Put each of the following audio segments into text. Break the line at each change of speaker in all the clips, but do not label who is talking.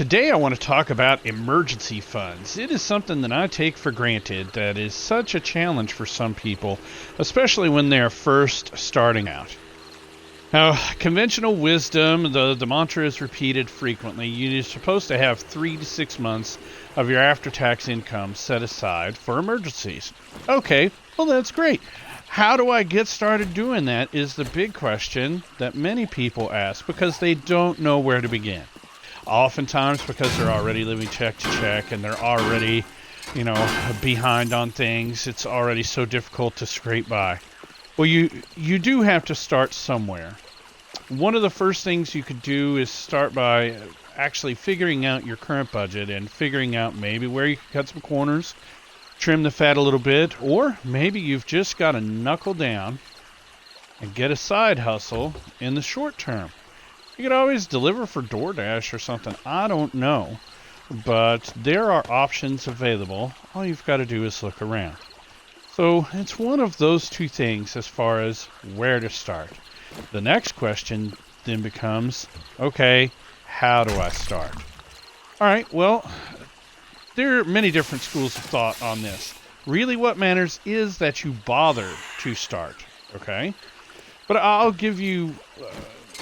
Today I want to talk about emergency funds. It is something that I take for granted that is such a challenge for some people, especially when they're first starting out. Now, conventional wisdom, the mantra is repeated frequently. You're supposed to have 3 to 6 months of your after-tax income set aside for emergencies. Okay, well that's great. How do I get started doing that is the big question that many people ask because they don't know where to begin. Oftentimes because they're already living check to check and they're already, behind on things. It's already so difficult to scrape by. Well, you do have to start somewhere. One of the first things you could do is start by actually figuring out your current budget and figuring out maybe where you can cut some corners, trim the fat a little bit, or maybe you've just got to knuckle down and get a side hustle in the short term. You could always deliver for DoorDash or something. I don't know. But there are options available. All you've got to do is look around. So it's one of those two things as far as where to start. The next question then becomes, okay, how do I start? All right, well, there are many different schools of thought on this. Really what matters is that you bother to start, okay? But I'll give you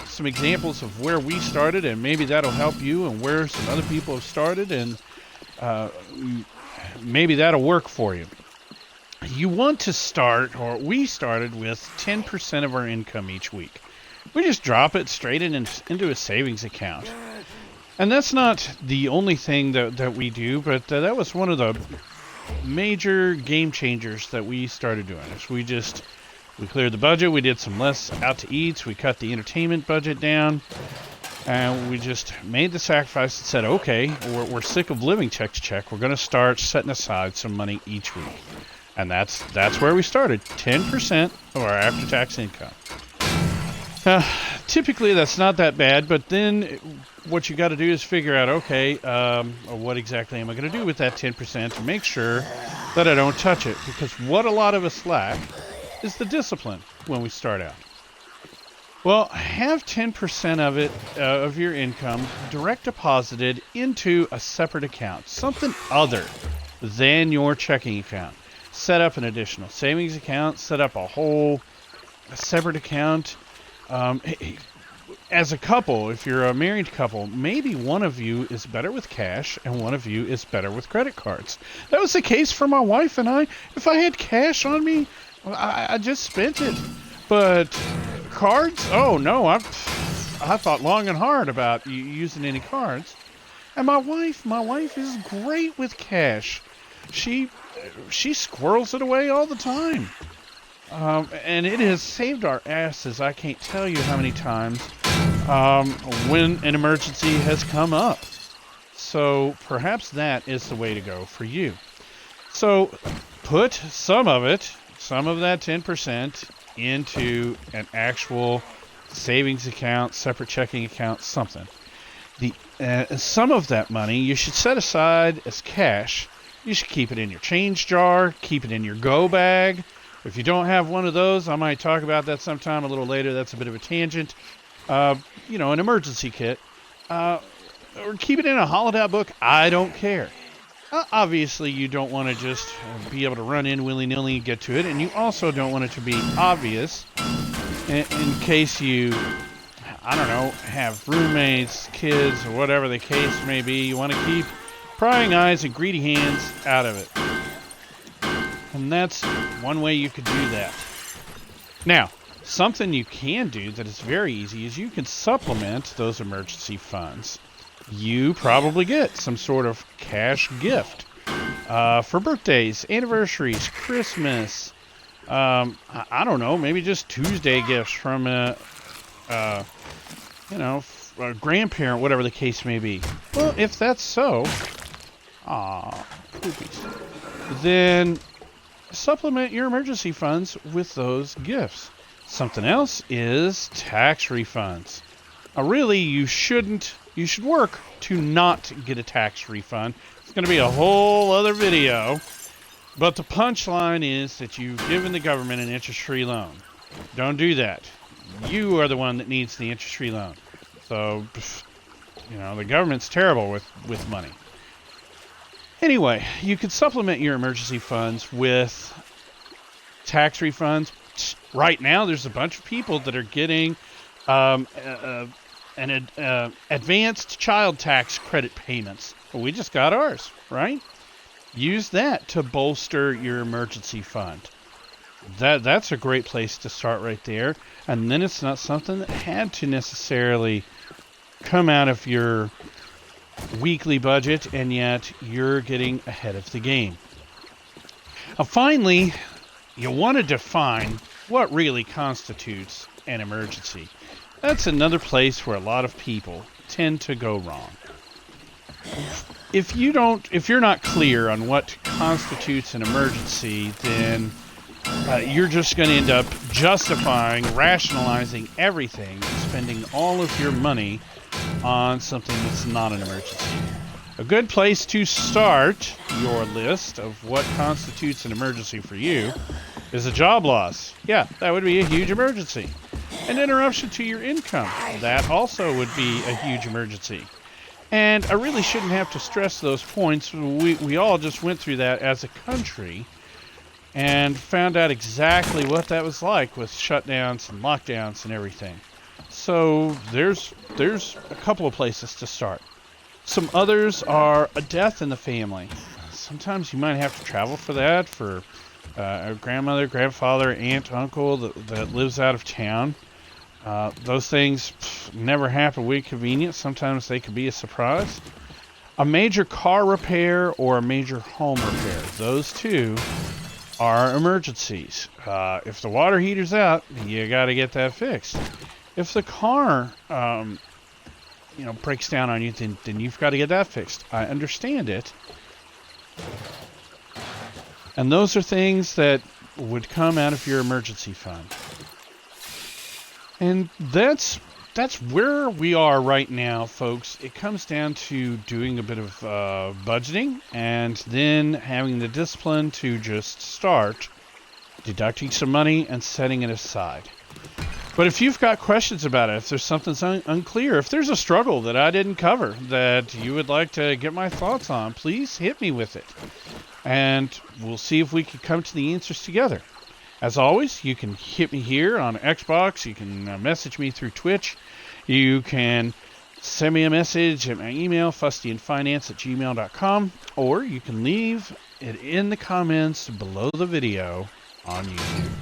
some examples of where we started, and maybe that'll help you, and where some other people have started, and maybe that'll work for you. You want to start, or we started with 10% of our income each week. We just drop it straight into a savings account. And that's not the only thing that we do, but that was one of the major game changers that we started doing. Is we cleared the budget, we did some less out to eats, we cut the entertainment budget down, and we just made the sacrifice and said, okay, we're sick of living check to check, we're going to start setting aside some money each week. And that's where we started, 10% of our after-tax income. Typically that's not that bad, but then what you got to do is figure out, okay, what exactly am I going to do with that 10% to make sure that I don't touch it? Because what a lot of us lack is the discipline when we start out. Well, have 10% of it, of your income, direct deposited into a separate account, something other than your checking account. Set up an additional savings account, set up a separate account. As a couple, if you're a married couple, maybe one of you is better with cash and one of you is better with credit cards. That was the case for my wife and I. If I had cash on me, I just spent it. But cards? Oh no, I thought long and hard about using any cards. And my wife is great with cash. She squirrels it away all the time. And it has saved our asses. I can't tell you how many times when an emergency has come up. So perhaps that is the way to go for you. So put some of that 10% into an actual savings account, separate checking account, something. Some of that money you should set aside as cash. You should keep it in your change jar, keep it in your go bag. If you don't have one of those, I might talk about that sometime a little later. That's a bit of a tangent. An emergency kit. Or keep it in a hollowed out book. I don't care. Obviously, you don't want to just be able to run in willy-nilly and get to it. And you also don't want it to be obvious in case you, have roommates, kids, or whatever the case may be. You want to keep prying eyes and greedy hands out of it. And that's one way you could do that. Now, something you can do that is very easy is you can supplement those emergency funds. You probably get some sort of cash gift for birthdays, anniversaries, Christmas. I don't know, maybe just Tuesday gifts from a grandparent, whatever the case may be. Well, if that's so, poopies, then supplement your emergency funds with those gifts. Something else is tax refunds. Now, really, you should work to not get a tax refund. It's going to be a whole other video. But the punchline is that you've given the government an interest-free loan. Don't do that. You are the one that needs the interest-free loan. So The government's terrible with money. Anyway, you could supplement your emergency funds with tax refunds. Right now, there's a bunch of people that are getting an advanced child tax credit payments. We just got ours, right? Use that to bolster your emergency fund. That's a great place to start right there. And then it's not something that had to necessarily come out of your weekly budget, and yet you're getting ahead of the game. Now, finally, you want to define what really constitutes an emergency. That's another place where a lot of people tend to go wrong. If you're not clear on what constitutes an emergency, then you're just going to end up justifying, rationalizing everything, and spending all of your money on something that's not an emergency. A good place to start your list of what constitutes an emergency for you is a job loss. Yeah, that would be a huge emergency. An interruption to your income. That also would be a huge emergency. And I really shouldn't have to stress those points. We all just went through that as a country and found out exactly what that was like with shutdowns and lockdowns and everything. So there's a couple of places to start. Some others are a death in the family. Sometimes you might have to travel for that, for a grandmother, grandfather, aunt, uncle that lives out of town. Those things never happen with convenience. Sometimes they can be a surprise. A major car repair or a major home repair. Those two are emergencies. If the water heater's out, you got to get that fixed. If the car, breaks down on you, then you've got to get that fixed. I understand it. And those are things that would come out of your emergency fund. And that's where we are right now, folks. It comes down to doing a bit of budgeting and then having the discipline to just start deducting some money and setting it aside. But if you've got questions about it, if there's something unclear, if there's a struggle that I didn't cover that you would like to get my thoughts on, please hit me with it. And we'll see if we can come to the answers together. As always, you can hit me here on Xbox. You can message me through Twitch. You can send me a message at my email, fustyandfinance@gmail.com, or you can leave it in the comments below the video on YouTube.